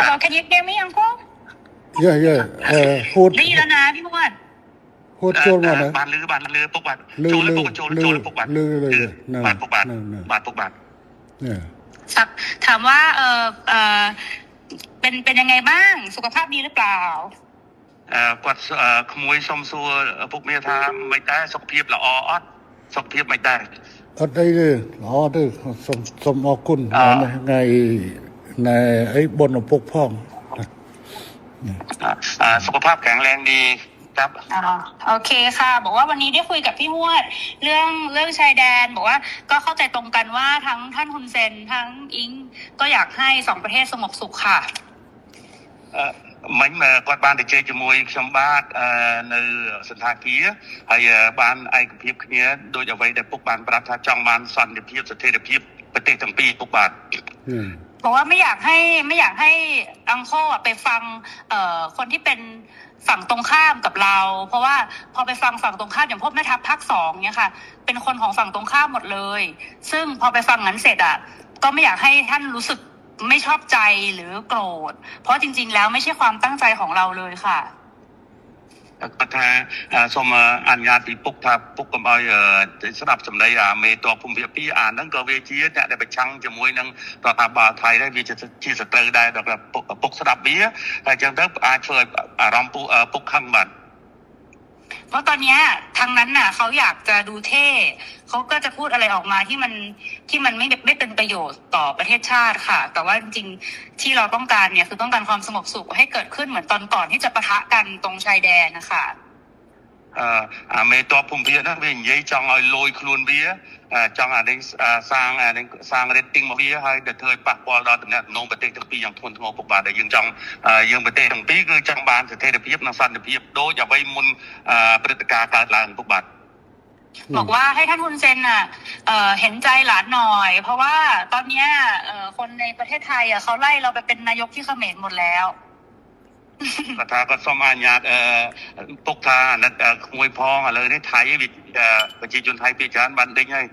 Hello, can you hear me, Uncle? Hút ได้ยินแล้วนะพี่มวด hút chôn mà đấy บานลือปกบัตร lư โจร lư ปกโจร lư ปกบัตร lư lư บาทปกบัตรบาทปกบัตร nè สักถามว่าเป็นยังไงบ้างสุขภาพดีหรือเปล่า គាត់ក្មួយសុំសួរពុកមាថាមិនដែរសុខភាពល្អអត់សុខភាពមិនដែរ ở đây đó đây sum ở kun ngày này ấy bồn ở phục phong สุขภาพแข็งแรงดีครับ โอเคค่ะบอกว่าวันนี้ได้คุยกับพี่มวดเรื่องชายแดนบอกว่าก็เข้าใจตรงกันว่าทั้งท่านฮุนเซนทั้งอิงก็อยากให้สองประเทศสงบสุขค่ะមិញគាត់បានទៅជែកជាមួយខ្ញុំបាទនៅសន្តាគារហើយបានឯកភាពគ្នាដោយអ្វីដែលពុកបានប្រាប់ថាចង់បានសន្តិភាពស្ថិរភាពប្រទេសទាំងពីរពុកបាទบอกว่าไม่อยากให้อังโคไปฟังคนที่เป็นฝั่งตรงข้ามกับเราเพราะว่าพอไปฟังฝั่งตรงข้ามอย่างพวกแม่ทัพภาค2เนี่ยค่ะเป็นคนของฝั่งตรงข้ามหมดเลยซึ่งพอไปฟังนั้นเสร็จก็ไม่อยากให้ท่านรู้สึกไม่ชอบใจหรือโกรธเพราะจริงๆแล้วไม่ใช่ความตั้งใจของเราเลยค่ะគាត់ថាសូមអនុញ្ញាតពីពុកថាពុកកុំឲ្យស្ដាប់សម្ដីមេតបភូមិភាគ2ហ្នឹងក៏វាជាអ្នកដែលប្រឆាំងជាមួយនឹងរដ្ឋាភិបាលថៃដែរវាជាសត្រូវដែរដល់ពុកស្ដាប់វាហើយអញ្ចឹងទៅអាចធ្វើឲ្យអារម្មណ៍ពុកខឹងបាទเพราะตอนนี้ทางนั้นน่ะเขาอยากจะดูเท่เขาก็จะพูดอะไรออกมาที่มันไม่เป็นประโยชน์ต่อประเทศชาติค่ะแต่ว่าจริงๆที่เราต้องการเนี่ยคือต้องการความสงบสุขให้เกิดขึ้นเหมือนตอนก่อนที่จะปะทะกันตรงชายแดนนะคะមេតបភូមិភាគហ្នឹងវានិយាយចង់ឲ្យលយខ្លួនវាចង់អានេះសាង rating មកវាហើយទៅធ្វើឲ្យប៉ះពាល់ដល់តំណែងប្រទេសទាំងពីរយ៉ាងធ្ងន់ធ្ងរពុកបាទដែលយើងចង់យើងប្រទេសទាំងពីរគឺចង់បានស្ថិរភាពនិងសន្តិភាពដូចអ្វីមុនព្រឹត្តិការណ៍កើតឡើងពុកបាទบอกว่าให้ท่านฮุนเซนเห็นใจหลานหน่อยเพราะว่าตอนนี้คนในประเทศไทยเขาไล่เราไปเป็นนายกที่เขมรหมดแล้วគាត់ថាគាត់សូមអនុញ្ញាតពុកថាអាណិតក្មួយផងឥឡូវនេះថៃប្រជាជនថៃពីច្រើនបានដេញហើយ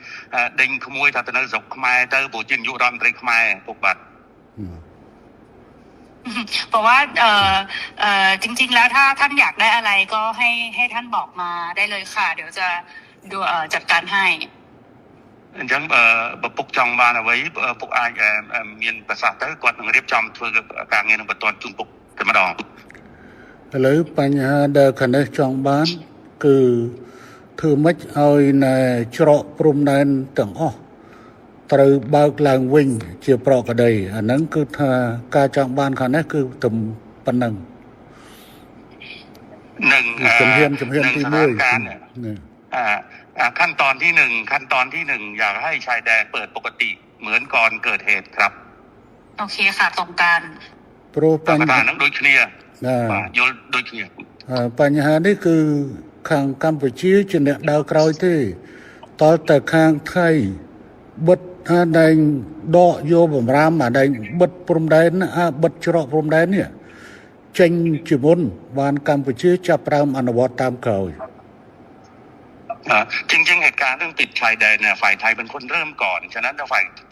ដេញក្មួយថាទៅនៅស្រុកខ្មែរទៅព្រោះជានាយករដ្ឋមន្ត្រីខ្មែរពុកបាទบอกว่าจริงๆแล้วถ้าท่านอยากได้อะไรก็ให้ท่านบอกมาได้เลยค่ะเดี๋ยวจะดูจัดการให้អញ្ចឹងបើពុកចង់បានអ្វីពុកអាចមានប្រសាសន៍ទៅគាត់នឹងរៀបចំធ្វើការងារនឹងបន្តជូនពុកតែម្ដងឥឡូវបញ្ហាដែលខាងនេះចង់បានគឺធ្វើម៉េចឲ្យនៅច្រកព្រំដែនទាំងអស់ត្រូវបើកឡើងវិញជាប្រក្រតីអាហ្នឹងគឺថាការចង់បានខាងនេះគឺតែប៉ុណ្្នឹងនឹងជំហានទី1ขั้นตอนที่1อยากให้ชายแดนเปิดปกติเหมือนก่อนเกิดเหตุครับโอเคค่ะตรงกันព្រោះបញ្ហាហ្នឹងដូចគ្នាបាទយល់ដូចគ្នាបញ្ហានេះគឺខាងកម្ពុជាជាអ្នកដើរក្រោយទេតើតែខាងថៃបិទដែងដកយកបំរាមដែងបិទព្រំដែនបិទច្រកព្រំដែននេះចេញជាមុនបានកម្ពុជាចាប់ផ្ដើមអនុវត្តតាមក្រោយจริงๆเหตุการณ์เรื่องปิดชายแดนเนี่ยฝ่ายไทยเป็นคนเริ่มก่อนฉะนั้นถ้า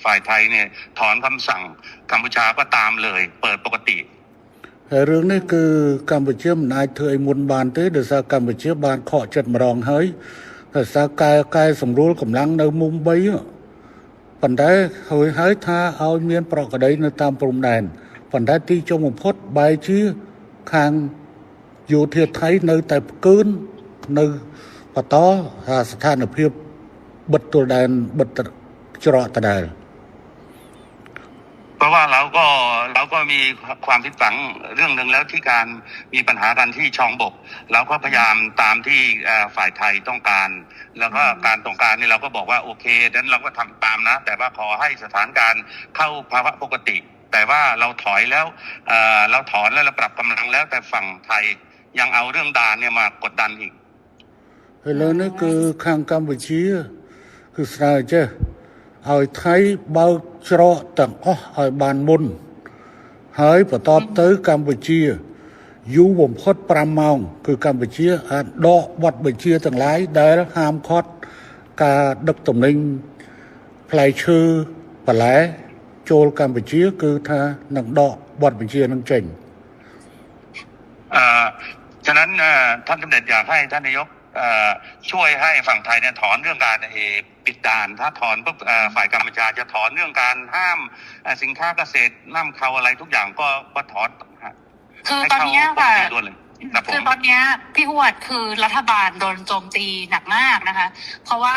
ฝ่ายไทยเนี่ยถอนคำสั่งกัมพูชาก็ตามเลยเปิดปกติហើយរឿងនេះគឺកម្ពុជាមិនអាចធ្វើឲ្យមុនបានទេដោយសារកម្ពុជាបានខកចិត្តម្ដងហើយដោយសារកែសម្រួលកម្លាំងនៅមុំ3ប៉ុន្តែហើយថាឲ្យមានប្រក្រតីនៅតាមព្រំដែនប៉ុន្តែទីចុងបំផុតបែរជាខាងយោធាថៃនៅតែផ្កើននៅបន្តស្ថានភាពបិទទល់ដែនបិទច្រកដដែលเพราะว่าเราก็มีความผิดหวังเรื่องนึงแล้วที่การมีปัญหากันที่ช่องบกเราก็พยายามตามที่ฝ่ายไทยต้องการแล้วก็การต้องการนี่เราก็บอกว่าโอเคนั้นเราก็ทำตามนะแต่ว่าขอให้สถานการณ์เข้าภาวะปกติแต่ว่าเราถอยแล้วเราถอนแล้วเราปรับกำลังแล้วแต่ฝั่งไทยยังเอาเรื่องด่านเนี่ยมากดดันอีกហើយលើនេះគឺខាងកម្ពុជាគឺស្នើចេះឲ្យថៃបើកច្រកទាំងអស់ឲ្យបានមុនហើយបន្តទៅកម្ពុជាយូរបំផុត5ម៉ោងគឺកម្ពុជាអាចដកបទបញ្ជាទាំងឡាយដែលហាមឃាត់ការដឹកទំនិញផ្លែឈើបន្លែចូលកម្ពុជាគឺថានឹងដក บอดบัญชีนังเจง ฉะนั้นท่านสมเด็จอยากให้ท่านนายกช่วยให้ฝั่งไทยเนี่ยถอนเรื่องการปิดด่านถ้าถอนปุ๊บฝ่ายกัมพูชาจะถอนเรื่องการห้ามสินค้าเกษตรนำเข้าอะไรทุกอย่างก็ถอน คือตอนนี้ค่ะ คือ ตอนนี้พี่หวดคือรัฐบาลโดนโจมตีหนักมากนะคะเพราะว่า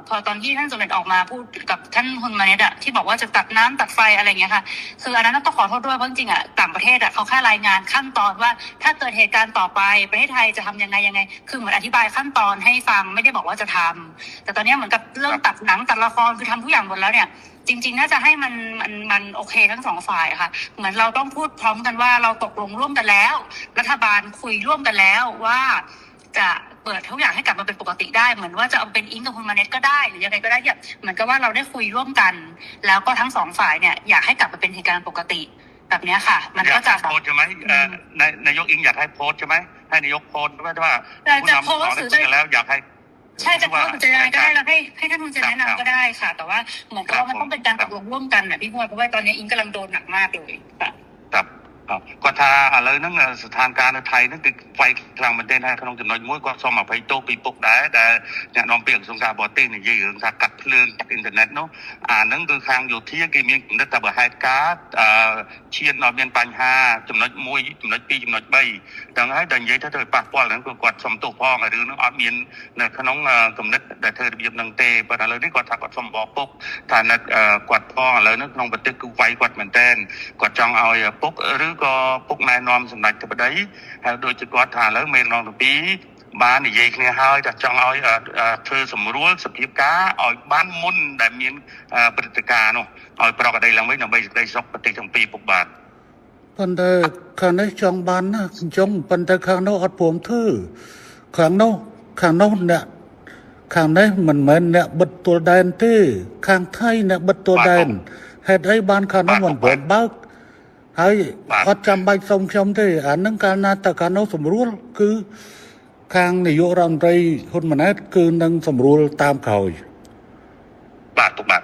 พอตอนที่ท่านสมเด็จออกมาพูดกับท่านฮุนมาเนตอะที่บอกว่าจะตัดน้ำตัดไฟอะไรอย่างเงี้ยค่ะคืออันนั้นต้องขอโทษด้วยเพราะจริงๆอะต่างประเทศอะเขาแค่รายงานขั้นตอนว่าถ้าเกิดเหตุการณ์ต่อไปประเทศไทยจะทำยังไงคือเหมือนอธิบายขั้นตอนให้ฟังไม่ได้บอกว่าจะทำแต่ตอนนี้เหมือนกับเรื่องตัดหนังตัดละครคือทำทุกอย่างหมดแล้วเนี่ยจริงๆน่าจะให้มันโอเคทั้งสองฝ่ายค่ะเหมือนเราต้องพูดพร้อมกันว่าเราตกลงร่วมกันแล้วรัฐบาลคุยร่วมกันแล้วว่าจะเปิดทุกอย่างให้กลับมาเป็นปกติได้เหมือนว่าจะเอาเป็นอิงกับคุณมาเน็ตก็ได้หรือยังไงก็ได้เนี่ยเหมือนกับว่าเราได้คุยร่วมกัน แล้วก็ทั้งสองฝ่ายเนี่ยอยากให้กลับมาเป็นเหตุการณ์ปกติแบบนี้ค่ะมันก็จะโพสใช่ไหมนายกอิงอยากให้โพสใช่ไหมให้นายกโพสว่าผู้นำขอได้คุยกันแล้วอยากให้ใช่จะพูดจะยังไงก็ได้แล้วให้ท่านคุณจะแนะนำก็ได้ค่ะแต่ว่าเหมือนกับว่ามันต้องเป็นการตกลงร่วมกันนะพี่พวดเพราะว่าตอนนี้อิงกำลังโดนหนักมากเลยค่ะก็ถ้าอะไรนั่งสถานการณ์ไทยนั่นคือไฟกลางประเทศให้ขนมจุดน้อยมุ้ยก็สมมาไฟโตปีปกได้แต่เนี่ยน้องเปียกสงครามบอตี้เนี่ยยืนจากกัดเพลิงจากอินเทอร์เน็ตเนาะนั่งคือทางอยู่ที่กี่มีกลุ่มได้แต่แบบไฮการ์ดเชียร์นอร์เมียนปัญหาจุดน้อยมุ้ยจุดน้อยปีจุดน้อยใบดังให้ดังยัยถ้าเธอปากว่านั้นก็กดสมตัวพ่อหรือน้องออดเมียนเนี่ยขนมกลุ่มนั้นแต่เธอเบียบนังเตะปัญหาเลยนี่กดทักกดสมบอกปุ๊บฐานนั้นกดพ่อเลยนึกน้องบัตรคือไฟกดเหมือนเต้นกดจังเอาปุ๊บหรือก็ปุ๊กนายนอมสำนักจะไปได้โดยจะกอดฐานแล้วเมนลองตัวปีบ้านนี่ยัยเนี่ยหายจากจังเอาเธอสมรู้สกิปก้าเอาบ้านมุ่นแต่มีปฏิการเนาะเอาปลอกระไดหลังไว้หน่อยไปได้ซอกปฏิทั้งปีปุกบาทปันเดข้างในจังบ้านนะจังปันเดข้างโน้อัดผมเธอข้างโน้เนี่ยข้างในมันเหมือนเนี่ยบัดตัวแดนที่ข้างไทยเนี่ยบัดตัวแดนเหตุให้บ้านข้างโน้มันเปิดบ้าให้อัดจำใบทรงชมที่นั่งการนาตการโน้สมรู้คือข้างนายกรัฐมนตรีคนมันนั้นคือนั่งสมรู้ตามเขาบาทตุกบาท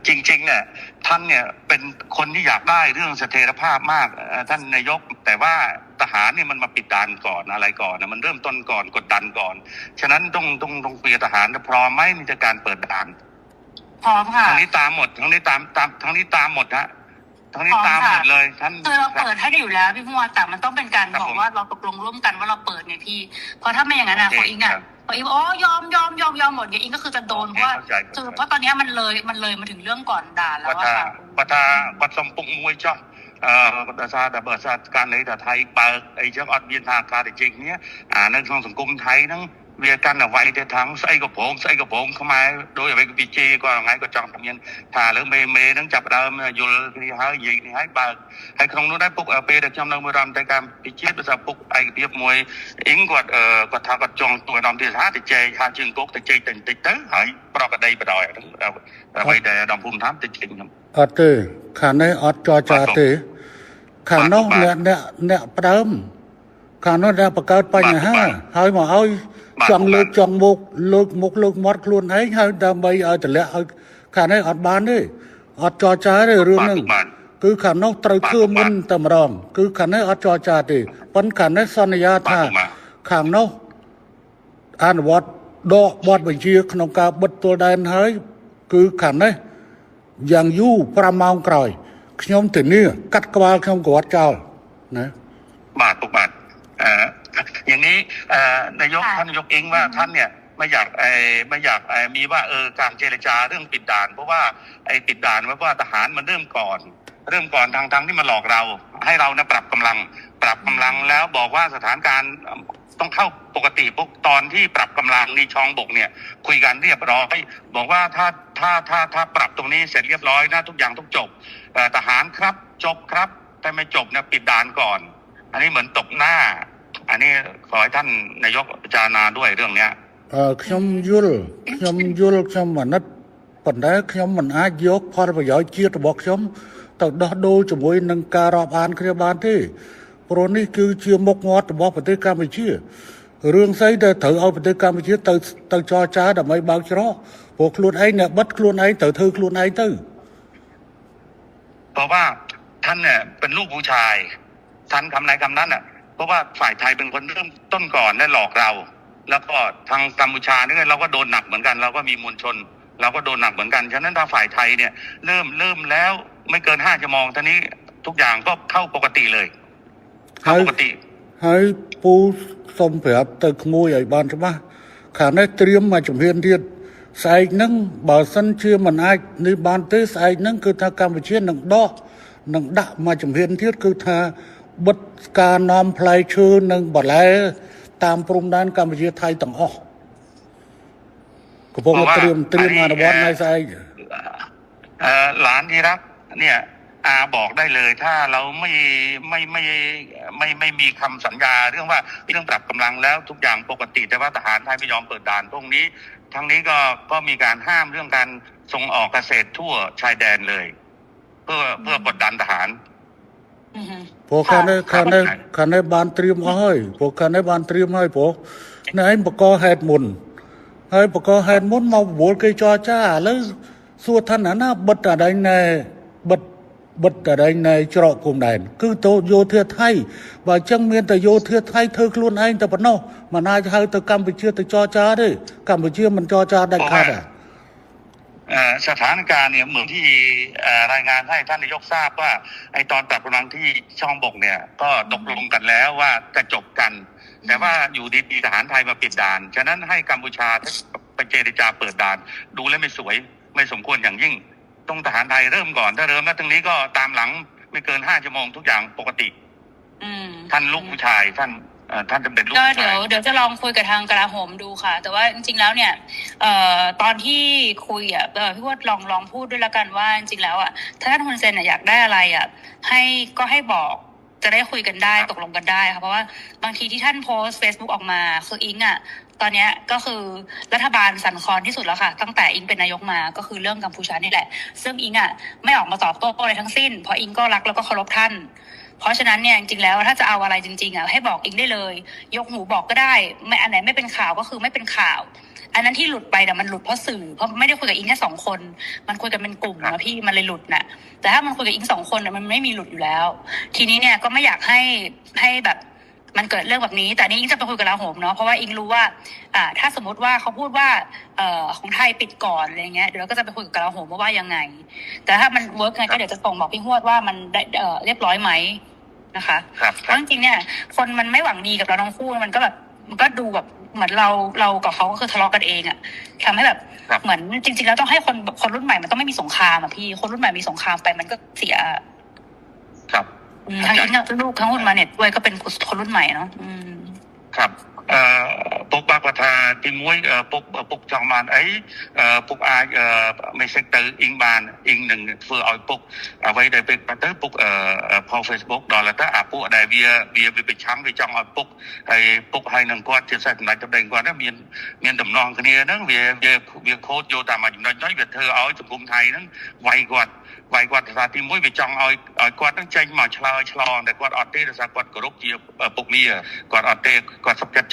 จริงๆเนี่ยท่านเนี่ยเป็นคนที่อยากได้เรื่องเสถียรภาพมากท่านนายกแต่ว่าทหารเนี่ยมันมาปิดด่านก่อนอะไรก่อนนะมันเริ่มต้นก่อนกดดันก่อนฉะนั้นต้องคุยกับทหารพร้อมไหมในการเปิดด่านพร้อมค่ะทั้งนี้ตามหมดทั้งนี้ตามทั้งนี้ตามหมดฮะทั้งนี้ตามหมดเลยท่านคือเราเปิดให้อยู่แล้วพี่พวดแต่มันต้องเป็นการบอกว่าเราตกลงร่วมกันว่าเราเปิดไงพี่เพราะถ้าไม่อย่างนั้นพออิงพออิงยอมหมดเนี่ยอิงก็คือจะโดนเพราะว่าคือเพราะตอนนี้มันเลยมาถึงเรื่องก่อนด่าแล้วว่าค่ะปัตสมปุงมวยจ้ะแต่ซาแต่เบิดซาการในแต่ไทยเปิดไอ้เจ้าอดเบียนทางการแต่จริงเนี้ยในทางสังคมไทยนั่งเวียกันเอาไว้แต่ทั้งใส่กับผมเข้ามาโดยไปกับพีเจก็ไงก็จังทำยันถ่าแล้วเมย์นั่งจับเราอยู่ที่หายิงให้เปิดให้คงนู้นได้ปุ๊กเปย์แต่จำเราเมื่อรำแต่การพีเจภาษาปุ๊กไอ้เบียบมวยอิงกดทางกดจองตัวดำที่หาแต่เจหาจึงกุ๊กแต่เจติดเต๋อให้ปลอกกระไดไปดอยไปแต่ดำพุ่มท้ำติดจริงครับอัดเตะขาในอัดจอจ่าเตะขาโน้เนี่ยประเดิมขาโน้เนี่ยประกาศไปเนี่ยฮะให้มาเอาจังเลิกจังมุกเลิกมดคลุนให้ดำใบเอาแต่ละเอาขาในอัดบานนี่อัดจอจ่าได้เรื่องนึงคือขาโน้ตรเครื่องมันตำรองคือขาในอัดจอจ่าเตะปันขาในสัญญาท่าขาโน้อ่านวัดดอกบอดบัญชีขนมกาบัดตัวแดนให้คือขาในอย่างยู่ประมาณกลอยขยมถึงนี่กัดกวาขยมกวาดเจ้านะบาทอย่างนี้นายกท่านนายกเองว่าท่านเนี่ยไม่อยากมีว่าการเจรจาเรื่องปิดด่านเพราะว่าไอ้ปิดด่านเพราะว่าทหารมันเริ่มก่อนทางที่มาหลอกเราให้เรานะปรับกำลังแล้วบอกว่าสถานการณ์ต้องเข้าปกติพวกตอนที่ปรับกำลังในช่องบกเนี่ยคุยกันเรียบร้อยบอกว่าถ้าปรับตรงนี้เสร็จเรียบร้อยนะทุกอย่างต้องจบทหารครับจบครับแต่ไม่จบเนี่ยปิดด่านก่อนอันนี้เหมือนตบหน้าอันนี้ขอให้ท่านนายกพิจารณาด้วยเรื่องเนี้ยขยมยุลขยมมันนัดปัญหาขยมมันอาจยกพอประโยชน์เชียร์บอกขยมตัดดอดูจมวยนังการอบอ่านเคลียร์บานที่โปรนี่คือเชื่อมกงอดบอกปฏิกรรมไปเชื่อเรื่องไซเดอร์ถือเอาปฏิกรรมไปเชื่อตัดจอจ้าแต่ไม่บางชะพวกคลุนไอ้เนี่ยบัดคลุนไอ้ถือคลุนไอ้ตื้อเพราะว่า ท่านเนี่ยเป็นลูกผู้ชายท่านคำไหนคำนั้นอ่ะเพราะว่าฝ่ายไทยเป็นคนเริ่มต้นก่อนและหลอกเรา แล้วก็ทางกัมพูชาเนี่ยเราก็โดนหนักเหมือนกันเราก็มีมวลชน เราก็โดนหนักเหมือนกันฉะนั้นถ้าฝ่ายไทยเนี่ยเริ่มแล้วไม่เกิน5 ชั่วโมงท่านี้ทุกอย่างก็เข้าปกติเลยเข้าปกติហើយពូសុំប្រាប់ទៅក្មួយឲ្យបានច្បាស់ខាងនេះត្រៀមមកជំហានទៀតស្អែកហ្នឹងបើសិនជាមិនអាចនេះបានទេស្អែកហ្នឹងគឺថាកម្ពុជានឹងដាក់មកជំហានទៀតគឺថាបិទការនាំផ្លែឈើនិងបន្លែតាមព្រំដែនកម្ពុជាថៃទាំងអស់កំពុងត្រៀមអនុវត្តនៅស្អែកหลานที่รักเนี่ยอาบอกได้เลยถ้าเราไม่มีคำสัญญาเรื่องว่าเรื่องปรับกำลังแล้วทุกอย่างปกติแต่ว่าทหารไทยไม่ยอมเปิดด่านพวกนี้ทั้งนี้ก็มีการห้ามเรื่องการส่งออกเกษตรทั่วชายแดนเลยเพื่อกดดันทหารព្រោះខាងនេះបានត្រៀមអស់ហើយព្រោះខាងនេះបានត្រៀមហើយព្រោះនៅឯងបកហេតុមុនហើយបកហេតុមុនមកបវល់គេចរចាឥឡូវសួរថាណាបិទអដែងណែបិទអដែងណែច្រកគុំដែនគឺទៅយោធាថៃបើអញ្ចឹងមានតែយោធាថៃធ្វើខ្លួនឯងតែប៉ុណ្ណោះមិនអាចហៅទៅកម្ពុជាទៅចរចាទេកម្ពុជាមិនចរចាដាច់ខាតสถานการณ์เนี่ยเหมือนที่รายงานให้ท่านนายกทราบว่าไอตอนปรับกำลังที่ช่องบกเนี่ยก็ตกลงกันแล้วว่าจะจบกันแต่ว่าอยู่ดีๆทหารไทยมาปิดด่านฉะนั้นให้กัมพูชาไปเจรจาเปิดด่านดูแล้วไม่สวยไม่สมควรอย่างยิ่งต้องทหารไทยเริ่มก่อนถ้าเริ่มแล้วตรงนี้ก็ตามหลังไม่เกิน5 ชั่วโมงทุกอย่างปกติท่านลูกผู้ชายท่านจะเป็นลูกก็เดี๋ยวจะลองคุยกับทางกลาโหมดูค่ะแต่ว่าจริงๆแล้วเนี่ยตอนที่คุยพี่ว่าลองพูดด้วยละกันว่าจริงๆแล้วถ้าท่านฮุนเซนอยากได้อะไรให้บอกจะได้คุยกันได้ตกลงกันได้ค่ะเพราะว่าบางทีที่ท่านโพสต์ Facebook ออกมาคืออิงตอนนี้ก็คือรัฐบาลสั่นคลอนที่สุดแล้วค่ะตั้งแต่อิงเป็นนายกมาก็คือเรื่องกัมพูชานี่แหละซึ่งอิงไม่ออกมาตอบโต้อะไรทั้งสิ้นเพราะอิงก็รักแล้วก็เคารพท่านเพราะฉะนั้นเนี่ยจริงๆแล้วถ้าจะเอาอะไรจริงๆให้บอกอิงได้เลยยกหูบอกก็ได้ไม่อันไหนไม่เป็นข่าวก็คือไม่เป็นข่าวอันนั้นที่หลุดไปแต่มันหลุดเพราะสื่อเพราะไม่ได้คุยกับอิงแค่2 คนมันคุยกันเป็นกลุ่มนะพี่มันเลยหลุดนะแต่ถ้ามันคุยกับอิง2 คนมันไม่มีหลุดอยู่แล้วทีนี้เนี่ยก็ไม่อยากให้แบบมันเกิดเรื่องแบบนี้แต่นี่อิงจะไปคุยกับลาโหมเนาะเพราะว่าอิงรู้ว่าถ้าสมมติว่าเขาพูดว่าของไทยปิดก่อนอะไรเงี้ยเดี๋ยวเราก็จะไปคุยกับลาโหมว่ายังไงแต่ถ้ามันเวิร์กไงก็เดี๋ยวจะส่งบอกพี่ฮวดว่ามันเรียบร้อยไหมนะคะเพราะจริงๆเนี่ยคนมันไม่หวังดีกับเราทั้งคู่มันก็ดูแบบเหมือนเรากับเขาก็คือทะเลาะกันเองทำให้แบบเหมือนจริงๆแล้วต้องให้คนรุ่นใหม่มันต้องไม่มีสงครามพี่คนรุ่นใหม่มีสงครามไปมันก็เสียครับทั้งอิงลูกทั้งหุ้นมาเน็ตด้วยก็เป็นคนรุ่นใหม่เนาะครับពុកបាក់គាត់ថាទី1ពុកចង់បានអីពុកអាចmessage ទៅអ៊ីងបានអ៊ីងនឹងធ្វើឲ្យពុកអ្វីដែលពេលទៅពុកផុស Facebook ដល់ទៅអាពួកដែលវាប្រឆាំងវាចង់ឲ្យពុកហើយពុកហើយនឹងគាត់ជាសេះសម្ដេចសម្ដេចគាត់មានដំណងគ្នាហ្នឹងវាខូចយកតាមមួយចំណុចហ្នឹងវាធ្វើឲ្យសង្គមថៃហ្នឹងវាយគាត់ថាទី1វាចង់ឲ្យគាត់នឹងចេញមកឆ្លើយឆ្លងតែគាត់អត់ទេដោយសារគាត់គោរពជាពុកមាគាត់អត់ទេគាត់សុខចិត្ត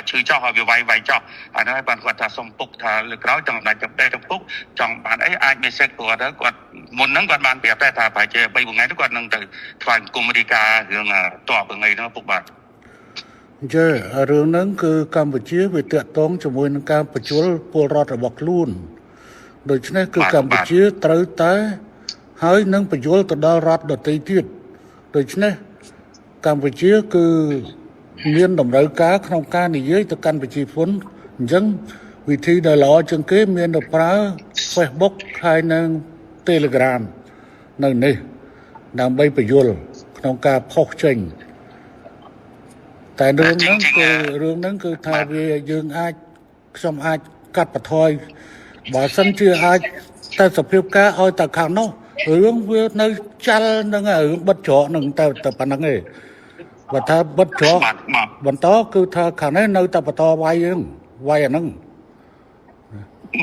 ឈឺចោះឲ្យវាវាយចោះអានោះហើយបានគាត់ថាសុំពុកថាលើក្រោយចង់ដាច់ទៅពុកចង់បានអីអាច message គាត់មុនហ្នឹងគាត់បានប្រាប់តែថាប្រហែលជា3 ថ្ងៃទៅគាត់នឹងទៅថ្វាយគុំរីការឿងតបថ្ងៃហ្នឹងពុកបាទចារឿងហ្នឹងគឺកម្ពុជាវាតាក់ទងជាមួយនឹងការបញ្ជូលពលរដ្ឋរបស់ខ្លួនដូច្នេះគឺកម្ពុជាត្រូវតែហើយនឹងបញ្យល់ទៅដល់រដ្ឋដទៃទៀតដូច្នេះកម្ពុជាគឺមានតម្រូវការក្នុងការនិយាយទៅកាន់ប្រជាជនអញ្ចឹងវិធីដែលល្អជាងគេមានតែប្រើ Facebook ហើយនឹង Telegram នៅនេះដើម្បីបញ្យល់ក្នុងការផុសចេញតែរឿងហ្នឹងគឺថាវាយើងខ្ញុំអាចកាត់បន្ថយបើសិនជាអាចតែសភាពការឲ្យតែខាងនោះរឿងវានៅចាល់ហ្នឹងរឿងបិទច្រកហ្នឹងតែប៉ុណ្្នឹងឯងបើថាបិទច្រកបន្តគឺថាខាងនេះនៅតែបន្តវាយអាហ្នឹង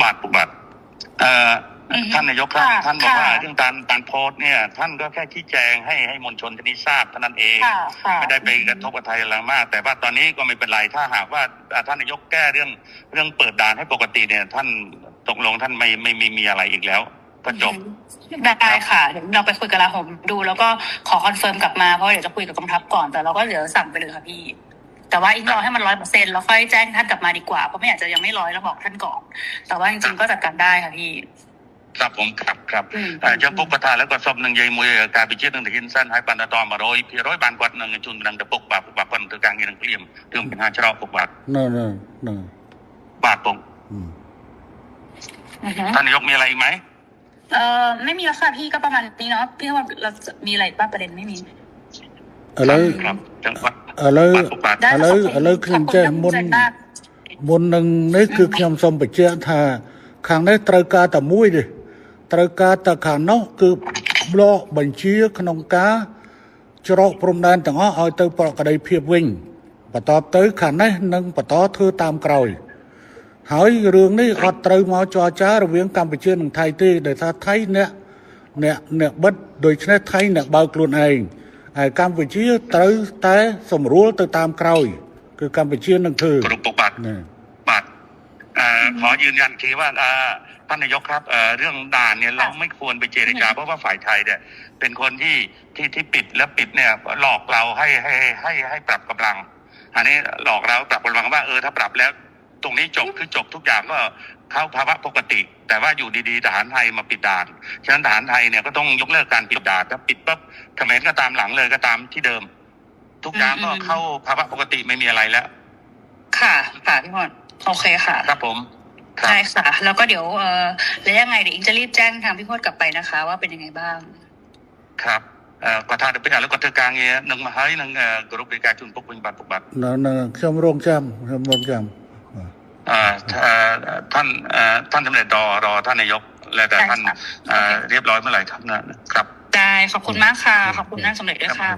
បាទท่านนายกท่านบอกว่าเรื่องการโพสต์เนี่ยท่านก็แค่ชี้แจงให้มวลชนที่นี่ทราบเท่านั้นเองไม่ได้ไปกระทบกับไทยอะไรมากแต่ว่าตอนนี้ก็ไม่เป็นไรถ้าหากว่าท่านนายกแก้เรื่องเปิดด่านให้ปกติเนี่ยท่านตกลงท่านไม่มีอะไรอีกแล้ว ก็จบ ได้ค่ะเดี๋ยวเราไปคุยกับลาผมดูแล้วก็ขอคอนเฟิร์มกลับมาเพราะเดี๋ยวจะคุยกับกองทัพก่อนแต่เราก็เดี๋ยวสั่งไปเลยค่ะพี่แต่ว่าอีกรอให้มัน100%แล้วค่อยแจ้งท่านกลับมาดีกว่าเพราะไม่อยากจะยังไม่100แล้วบอกท่านก่อนแต่ว่าจริงๆก็จัดการได้ค่ะพี่ครับผมครับจะពុកបថាแล้วก็សុំនឹងនិយាយមួយការពិជាតិនឹងទៅហ៊ានសិនហើយបានដល់100%បានគាត់នឹងជូនដំណឹងទៅពុកបាទគាត់ធ្វើការងារនឹងភ្លាមរឿងបញ្ហាច្រកពុកបាទបាទពុកท่านนายกมีอะไรอีกไหมไม่มีแล้วค่ะพี่ก็ประมาณนี้เนาะพี่ว่าเราจะมีอะไรบ้างประเด็นไม่มีอะไรខ្ញុំចេះមុននឹងនេះគឺខ្ញុំសូមបញ្ជាក់ថាខាងនេះត្រូវការតែមួយទេត្រូវការតែខាងនោះគឺប្លក់បញ្ជាក្នុងការច្រកព្រំដែនទាំងអស់ឲ្យទៅប្រក្តីភាពវិញបន្តទៅខាងនេះនឹងបន្តធ្វើតាមក្រោយហើយរឿងនេះអត់ត្រូវមកចរចារវាងកម្ពុជានិងថៃទេដោយថាថៃអ្នកបិទដូច្នេះថៃអ្នកបើកខ្លួនឯងហើយកម្ពុជាត្រូវតែសម្រួលទៅតាមក្រោយគឺកម្ពុជានឹងធ្វើគ្រប់ពុកបាទขอยืนยันทีว่าท่านนายกครับเรื่องด่านเนี่ยเราไม่ควรไปเจรจาเพราะว่าฝ่ายไทยเนี่ยเป็นคนที่ปิดแล้วปิดเนี่ยหลอกเราให้ปรับกำลังอันนี้หลอกเราปรับกำลังว่าถ้าปรับแล้วตรงนี้จบคือจบทุกอย่างก็เข้าภาวะปกติแต่ว่าอยู่ดีๆทหารไทยมาปิดด่านฉะนั้นทหารไทยเนี่ยก็ต้องยกเลิกการปิดด่านถ้าปิดปั๊บเขมรก็ตามหลังเลยก็ตามที่เดิมทุกอย่างก็เข้าภาวะปกติไม่มีอะไรแล้วค่ะพี่พรโอเคค่ะครับผมใช่ค่ะแล้วก็เดี๋ยวแล้วยังไงเดี๋ยวอิงจะรีบแจ้งทางพี่พจน์กลับไปนะคะว่าเป็นยังไงบ้างครับก็ถ้าเป็นอะไรก็ធ្វើការងារនឹងមកហើយនឹងគោរពនៃការជូនពុកវិញបាទពុកបាទខ្ញុំរងចាំท่านสำเร็จรอท่านนายกแล้วแต่ท่านเรียบร้อยเมื่อไหร่ครับนะครับได้ขอบคุณมากค่ะขอบคุณท่านสำเร็จด้วยค่ะ